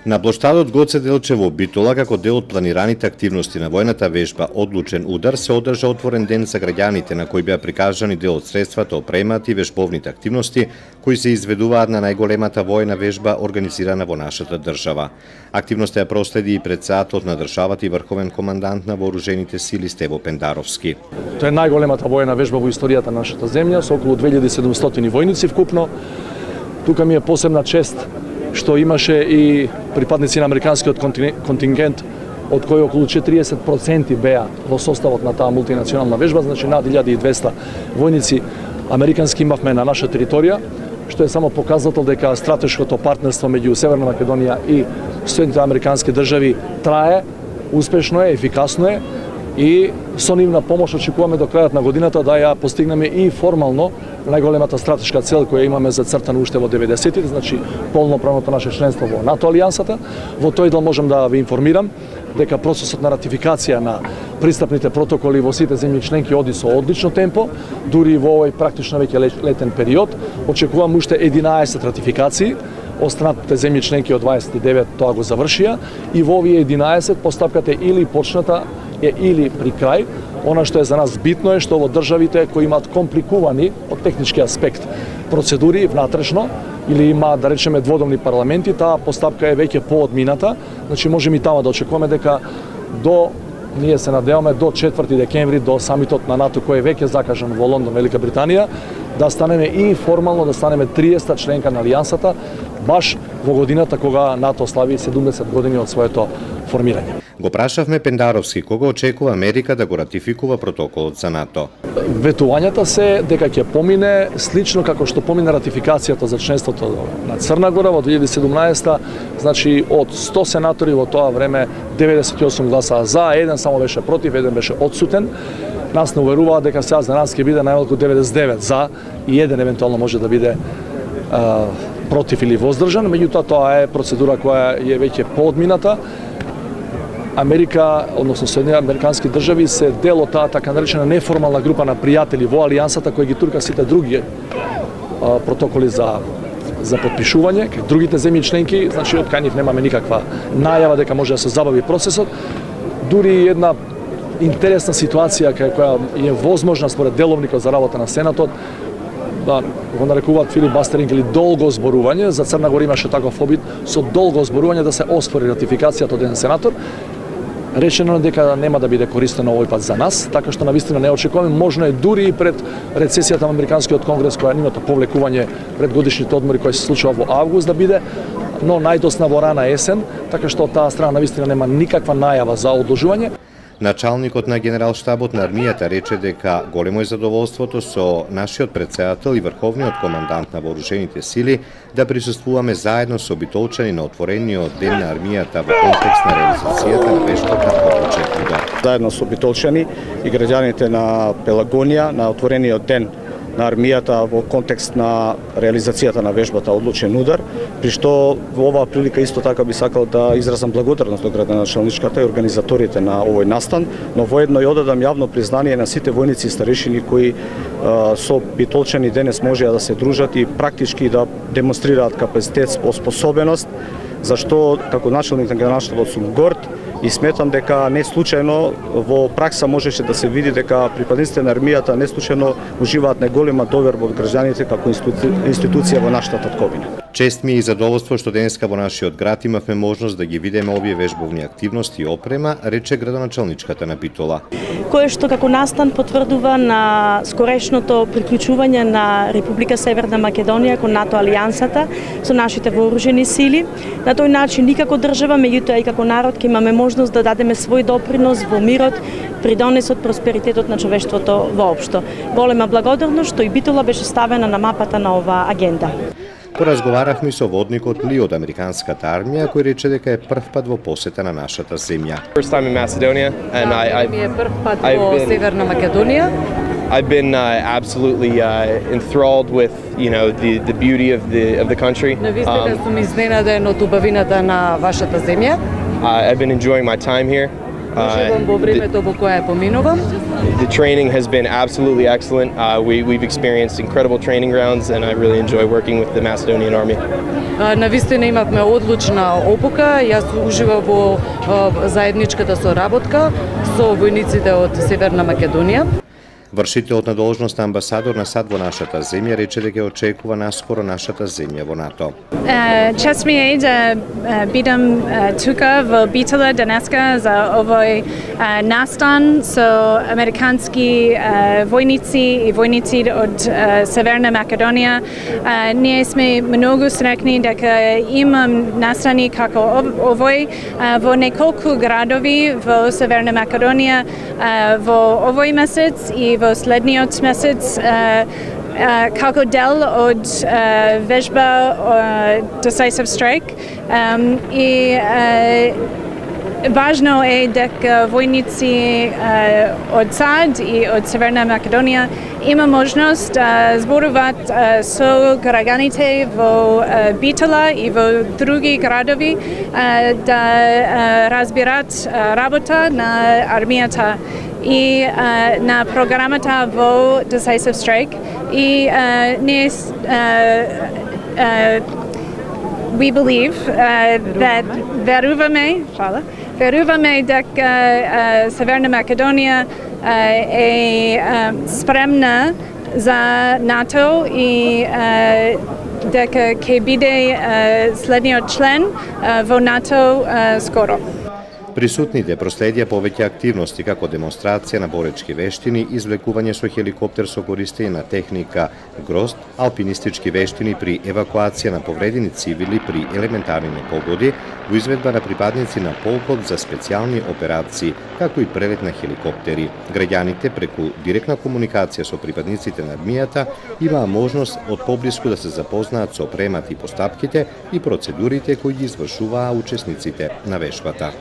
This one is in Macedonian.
На плоштадот Гоце Делчево Битола, како дел од планираните активности на војната вежба Одлучен удар, се одржа отворен ден за граѓаните на кој беа прикажани дел од средствата, опремат и вежбовните активности кои се изведуваат на најголемата војна вежба организирана во нашата држава. Активноста ја проследи и председателот на државата и врховен командант на вооружените сили Стево Пендаровски. Тоа е најголемата војна вежба во историјата на нашата земја со околу 2700 војници вкупно. Тука ми е посебна чест што имаше и припадници на американскиот контингент, од кои околу 40% беа во составот на таа мултинационална вежба, значи над 1200 војници американски имавме на наша територија, што е само показател дека стратешкото партнерство меѓу Северна Македонија и Соединетите американски држави трае, успешно е, ефикасно е и со нивна помош очекуваме до крајот на годината да ја постигнеме и формално најголемата стратешка цел која имаме зацртана уште во 90-тите, значи полноправното наше членство во НАТО алијансата. Во тој дел можам да ве информирам дека процесот на ратификација на пристапните протоколи во сите земји членки оди со одлично темпо, дури во овој практично веќе летен период. Очекувам уште 11 ратификации. Останатите земји членки од 29 тоа го завршија и во овие 11 постапката или почната или при крај. Она што е за нас битно е што во државите кои имаат компликувани од технички аспект процедури внатрешно или има, да речеме, дводомни парламенти, таа постапка е веќе поодмината. Значи можеме и тама да очекуваме дека ние се надеваме до 4 декември, до самитот на НАТО кој е веќе закажан во Лондон, Велика Британија, да станеме и формално да станеме 30-та членка на алијансата, баш во годината кога НАТО слави 70 години од своето формирање. Го прашавме Пендаровски кога очекува Америка да го ратификува протоколот за НАТО. Ветувањата се дека ќе помине слично како што помине ратификацијата за членството на Црна Гора во 2017, значи од 100 сенатори во тоа време 98 гласа за, еден само беше против, еден беше одсутен. Нас не уверуваат дека сега за нас ќе биде најмалку 99 за и еден евентуално може да биде против или воздржан, меѓутоа тоа е процедура која е веќе поодмината. Америка, односно Соединените американски држави се дел од таа така наречена неформална група на пријатели во алијансата кои ги турка сите други протоколи за потпишување, кај другите земји членки, значи од кај нив немаме никаква најава дека може да се забави процесот. Дури една интересна ситуација која е возможна според деловникот за работа на Сенатот, да го нарекуваат филибастеринг или долго зборување, за Црна Гора имаше таков обид со долго зборување да се оспори ратификацијата од еден сенатор. Речено е дека нема да биде користено овој пат за нас, така што навистина не очекуваме, можно е дури и пред рецесијата на Американскиот конгрес која нивното повлекување пред годишните одмори кои се случува во август да биде, но најдосна во рана есен, така што од таа страна навистина нема никаква најава за одложување. Началникот на генералштабот на армијата рече дека големо е задоволството со нашиот председател и врховниот командант на вооружените сили да присуствуваме заедно со битолчани на отворениот ден на армијата во контекст на реализацијата на вежбата Одлучен удар. Заедно со битолчани и граѓаните на Пелагонија на отворениот ден на армијата во контекст на реализацијата на вежбата Одлучен удар, при што во оваа прилика исто така би сакал да изразам благодарност до градоначалничката и организаторите на овој настан, но воедно и одадам јавно признание на сите војници и старешини кои со битолчани денес можеа да се дружат и практички да демонстрираат капацитет, способеност, зашто како началник на генералштабот сум горд и сметам дека не случајно во пракса можеше да се види дека припадниците на армијата не случајно уживаат најголема доверба од граѓаните како институција во нашата татковина. Чест ми и задоволство што денеска во нашиот град имавме можност да ги видиме овие вежбовни активности и опрема, рече градоначалничката на Битола. Кое што како настан потврдува на скорешното приклучување на Република Северна Македонија кон НАТО алијансата со нашите вооружени сили. На тој начин никако држава, меѓутоа и како народ ќе имаме можност да дадеме свој допринос во мирот, придонесот, просперитетот на човештвото воопшто. Голема благодарност што и Битола беше ставена на мапата на оваа агенда. Поразговаравме со водникот Ли од американската армија кој рече дека е прв пат во посета на нашата земја. First time in Macedonia and ми е прв пат во Северна Македонија. I've been absolutely enthralled with, you know, the beauty of the country. Навистина сум изненаден од убавината на вашата земја. I've been enjoying my time here. Уживам во времето во кое поминувам. The training has been absolutely excellent. We've experienced incredible training grounds, and I really enjoy working with the Macedonian Army. Навистина имавме одлучна опука. Јас уживам во заедничката соработка со војниците од Северна Македонија. Вршителот на должност амбасадор на САД во нашата земја рече дека очекува наскоро нашата земја во НАТО. Чест ми е да бидам тука во Битола денеска за овој настан со американски војници и војници од Северна Македонија. Ние сме многу срекни дека имам настани како овој во неколку градови во Северна Македонија во овој месец и во следниот месец како дел од вежба Decisive Strike и важно е дека војници од САД и од Северна Македонија има можност да зборуваат со граѓаните во Битола и во други градови да разбират работа на армијата и на програмата во Decisive Strike и ние we believe that веруваме дека Северна Македонија е спремна за НАТО и дека ќе биде следниот член во НАТО скоро. Присутните проследија повеќе активности како демонстрација на боречки вештини, извлекување со хеликоптер со користење на техника ГРОЗД, алпинистички вештини при евакуација на повредени цивили при елементарни непогоди, во изведба на припадници на полкот за специјални операции, како и прелет на хеликоптери. Граѓаните преку директна комуникација со припадниците на армијата имаа можност од поблиску да се запознаат со опремата и постапките и процедурите кои ги извршуваа учесниците на вежбата.